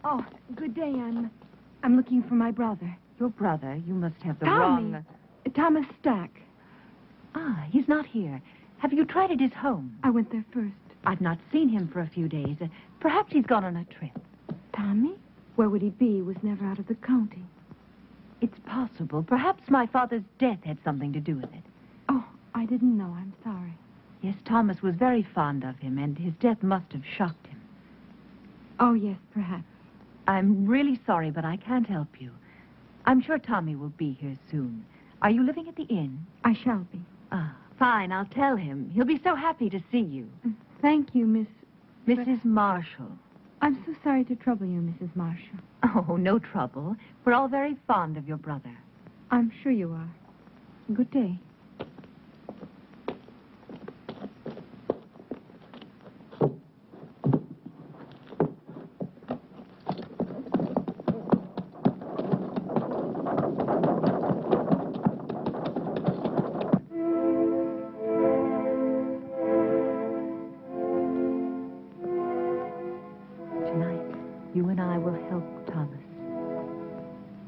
Oh, good day. I'm looking for my brother. Your brother? You must have the Tommy. wrong... Thomas Stack. Ah, he's not here. Have you tried at his home? I went there first. I've not seen him for a few days. Perhaps he's gone on a trip. Tommy? Where would he be? He was never out of the county. It's possible. Perhaps my father's death had something to do with it. Oh, I didn't know. I'm sorry. Yes, Thomas was very fond of him, and his death must have shocked him. Oh, yes, perhaps. I'm really sorry, but I can't help you. I'm sure Tommy will be here soon. Are you living at the inn? I shall be. Ah, fine. I'll tell him. He'll be so happy to see you. Thank you, Mrs. Marshall. I'm so sorry to trouble you, Mrs. Marshall. Oh, no trouble. We're all very fond of your brother. I'm sure you are. Good day. You and I will help Thomas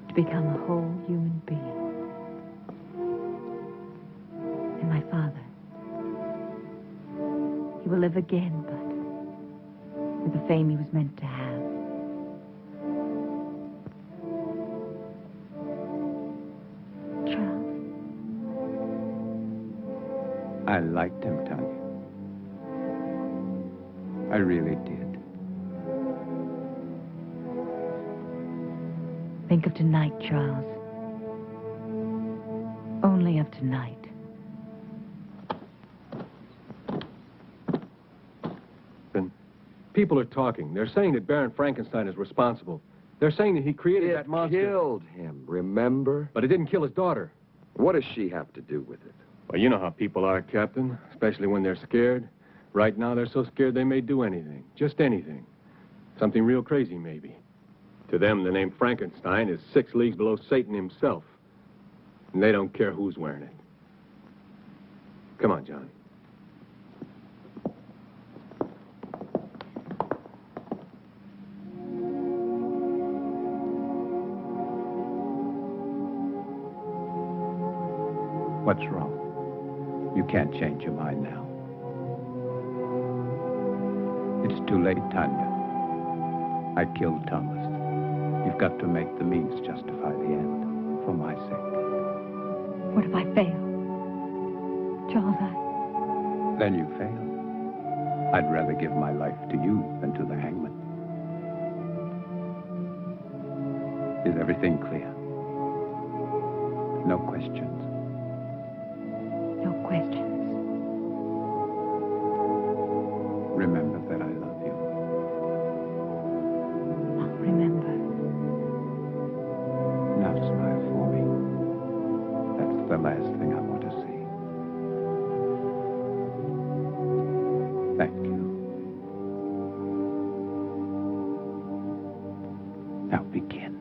to become a whole human being. And my father, he will live again, but with the fame he was meant to have. Charles? I liked him, Tania. I really did. Think of tonight, Charles. Only of tonight. People are talking. They're saying that Baron Frankenstein is responsible. They're saying that he created that monster. It killed him, remember? But it didn't kill his daughter. What does she have to do with it? Well, you know how people are, Captain, especially when they're scared. Right now, they're so scared they may do anything. Just anything. Something real crazy, maybe. To them, the name Frankenstein is 6 leagues below Satan himself. And they don't care who's wearing it. Come on, John. What's wrong? You can't change your mind now. It's too late, Tania. I killed Thomas. You've got to make the means justify the end, for my sake. What if I fail? Charles, Then you fail. I'd rather give my life to you than to the hangman. Is everything clear? No questions? No questions. Remember that I love you. I'll remember. Now smile for me. That's the last thing I want to see. Thank you. Now begin.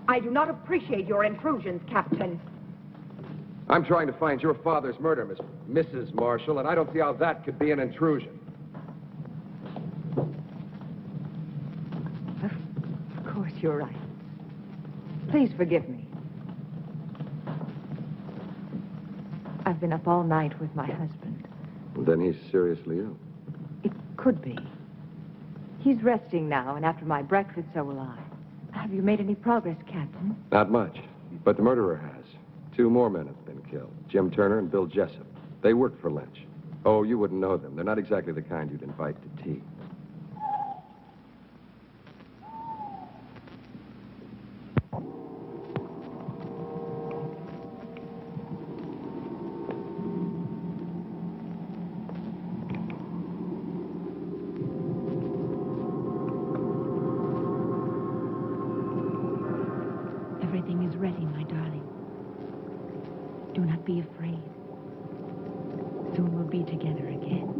I do not appreciate your intrusions, Captain. I'm trying to find your father's murder, Mrs. Marshall, and I don't see how that could be an intrusion. Of course, you're right. Please forgive me. I've been up all night with my husband. Then he's seriously ill. It could be. He's resting now, and after my breakfast, so will I. Have you made any progress, Captain? Not much, but the murderer has. 2 more men have been killed, Jim Turner and Bill Jessup. They worked for Lynch. Oh, you wouldn't know them. They're not exactly the kind you'd invite to tea. Everything is ready, my darling. Do not be afraid. Soon we'll be together again.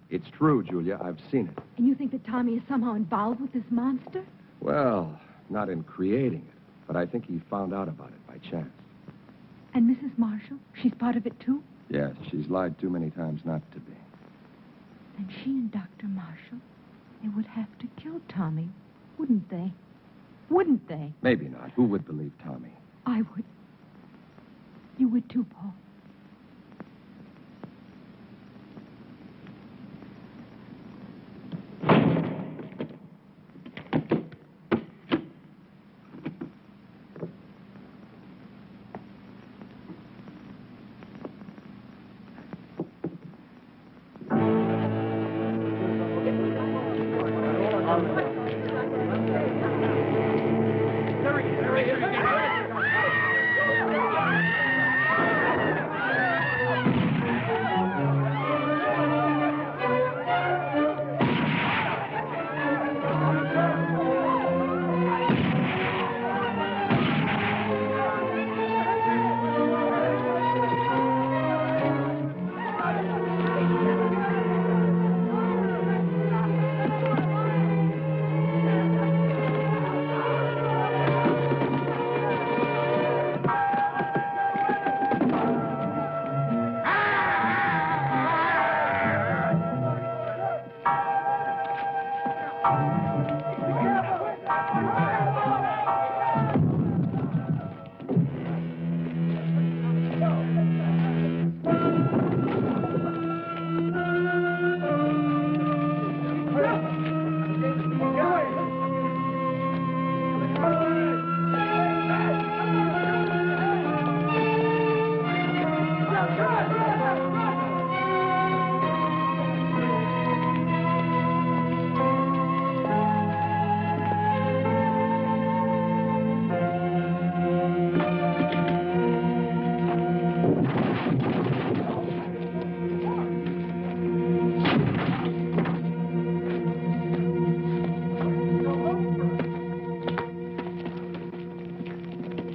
It's true, Julia. I've seen it. And you think that Tommy is somehow involved with this monster? Well, not in creating it, but I think he found out about it by chance. And Mrs. Marshall? She's part of it, too? Yes, she's lied too many times not to be. Then she and Dr. Marshall, they would have to kill Tommy, wouldn't they? Wouldn't they? Maybe not. Who would believe Tommy? I would. You would, too, Paul.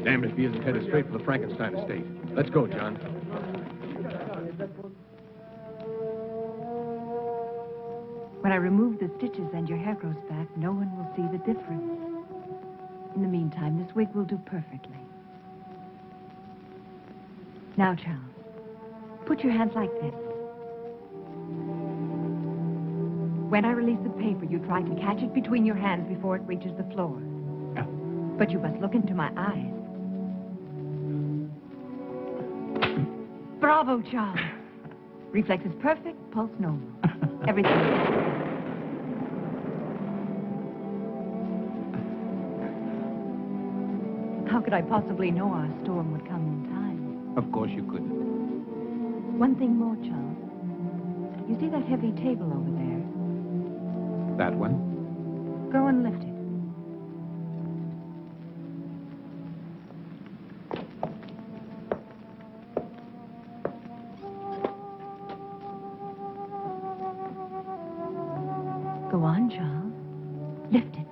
Damned if he isn't headed straight for the Frankenstein estate. Let's go, John. When I remove the stitches and your hair grows back, no one will see the difference. In the meantime, this wig will do perfectly. Now, Charles, put your hands like this. When I release the paper, you try to catch it between your hands before it reaches the floor. But you must look into my eyes. Bravo, Charles. Reflexes perfect, pulse normal. Everything. How could I possibly know our storm would come in time? Of course you couldn't. One thing more, Charles. You see that heavy table over there? That one? Go and lift it. Go on, Charles. Lift it.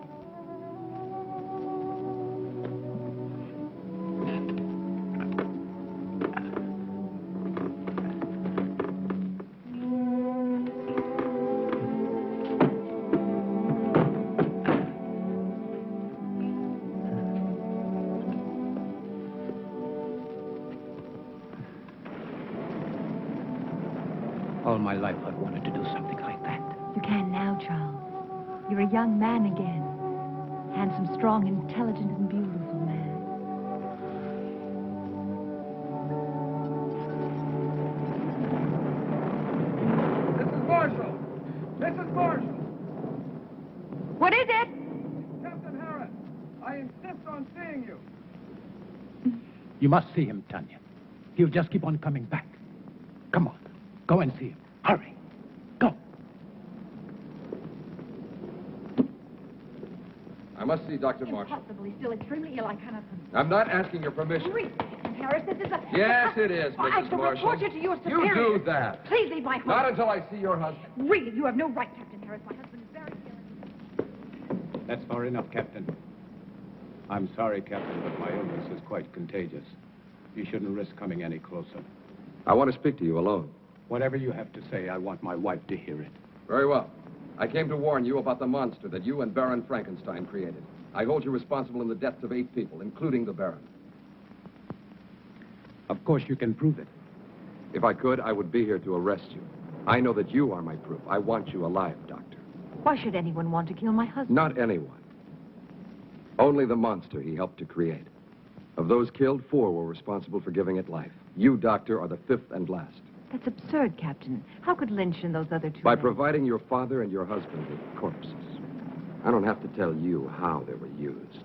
All my life I've wanted to do something like that. You can now, Charles. You're a young man again. Handsome, strong, intelligent, and beautiful man. Mrs. Marshall! Mrs. Marshall! What is it? Captain Harris, I insist on seeing you. You must see him, Tania. He'll just keep on coming back. Come on. Go and see him. Hurry. Go. I must see Dr. Marshall. Impossible. He's still extremely ill. I cannot. I'm not asking your permission. Read, Harris, this is a... Yes, it is, I Mrs. shall Marshall. report you to your You superior. do that. Please leave my home. Not until I see your husband. Really, you have no right, Captain Harris. My husband is very ill. That's far enough, Captain. I'm sorry, Captain, but my illness is quite contagious. You shouldn't risk coming any closer. I want to speak to you alone. Whatever you have to say, I want my wife to hear it. Very well. I came to warn you about the monster that you and Baron Frankenstein created. I hold you responsible in the deaths of 8 people, including the Baron. Of course you can prove it. If I could, I would be here to arrest you. I know that you are my proof. I want you alive, Doctor. Why should anyone want to kill my husband? Not anyone. Only the monster he helped to create. Of those killed, 4 were responsible for giving it life. You, Doctor, are the 5th and last. That's absurd, Captain. How could Lynch and those other 2 By men... providing your father and your husband with corpses. I don't have to tell you how they were used.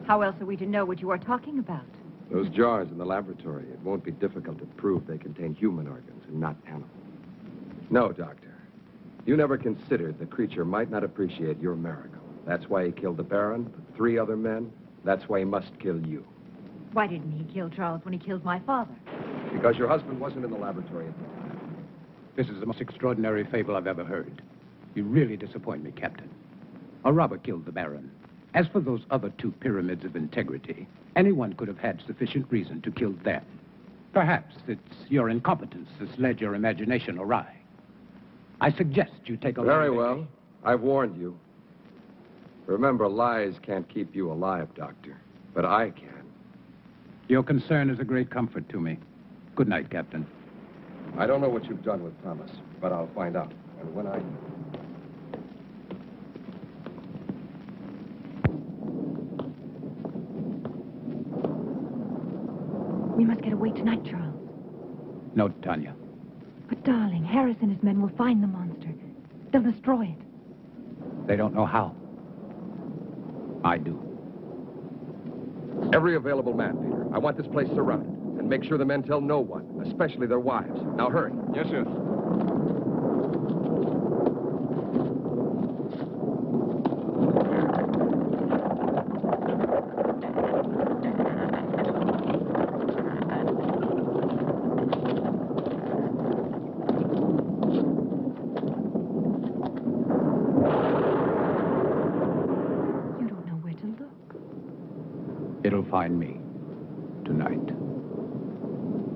How else are we to know what you are talking about? Those jars in the laboratory, it won't be difficult to prove they contain human organs and not animal. No, Doctor. You never considered the creature might not appreciate your miracle. That's why he killed the Baron, the 3 other men. That's why he must kill you. Why didn't he kill Charles when he killed my father? Because your husband wasn't in the laboratory at the time. This is the most extraordinary fable I've ever heard. You really disappoint me, Captain. A robber killed the Baron. As for those other 2 pyramids of integrity, anyone could have had sufficient reason to kill them. Perhaps it's your incompetence that's led your imagination awry. I suggest you take a look. Very well. I've warned you. Remember, lies can't keep you alive, Doctor. But I can. Your concern is a great comfort to me. Good night, Captain. I don't know what you've done with Thomas, but I'll find out. And when I... We must get away tonight, Charles. No, Tania. But, darling, Harris and his men will find the monster. They'll destroy it. They don't know how. I do. Every available man, Peter. I want this place surrounded. And make sure the men tell no one, especially their wives. Now, hurry. Yes, sir. It'll find me. Tonight.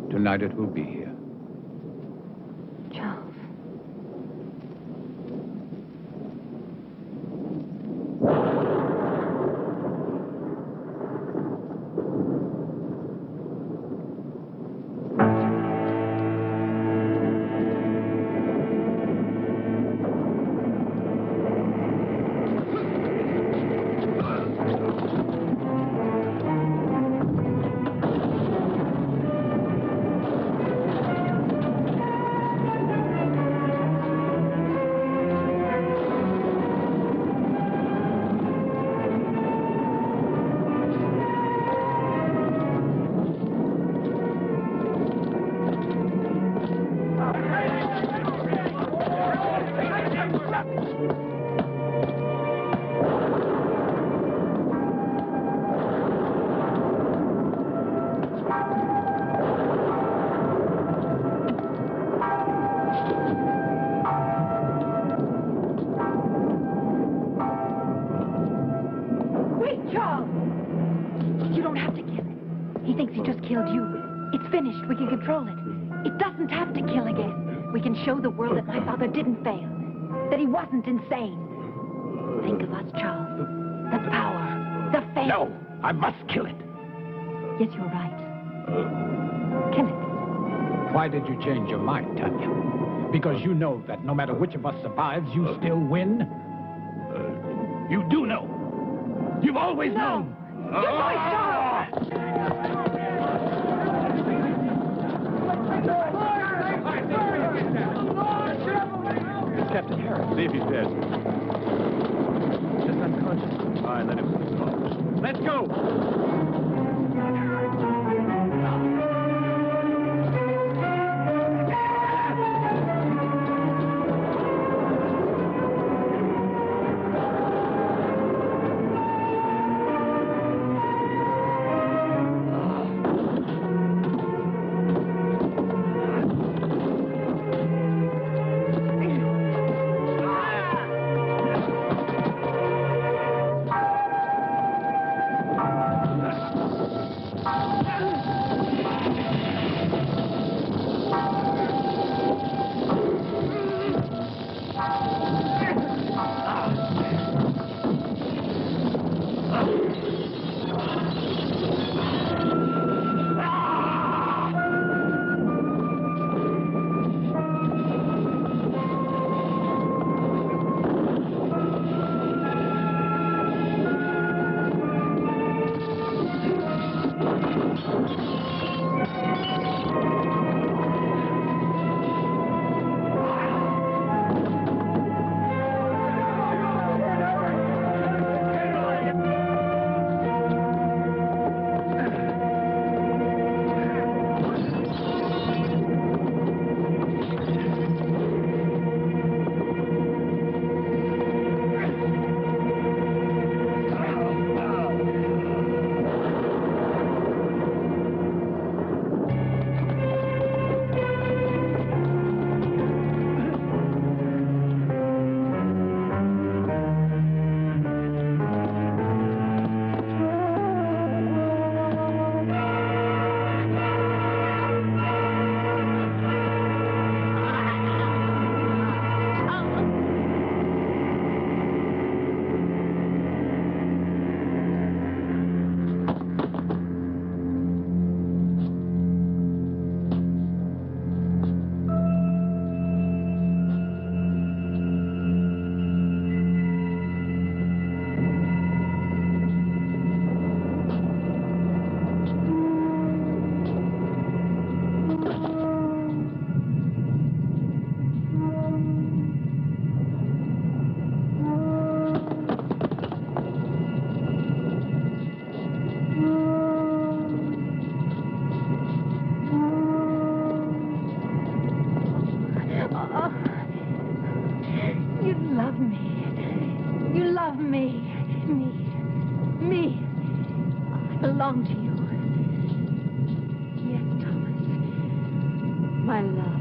Tonight it will be here. Charles. have to kill it. He thinks he just killed you. It's finished. We can control it. It doesn't have to kill again. We can show the world that my father didn't fail, that he wasn't insane. Think of us, Charles. The power, the fame. No, I must kill it. Yes, you're right. Kill it. Why did you change your mind, Tania? Because you know that no matter which of us survives, you still win? You do know. You've always known. Good boy, Charles! It's Captain Harris. See if he's dead. Just unconscious. All right, let him close. Let's go! belong to you. Yes, Thomas. My love.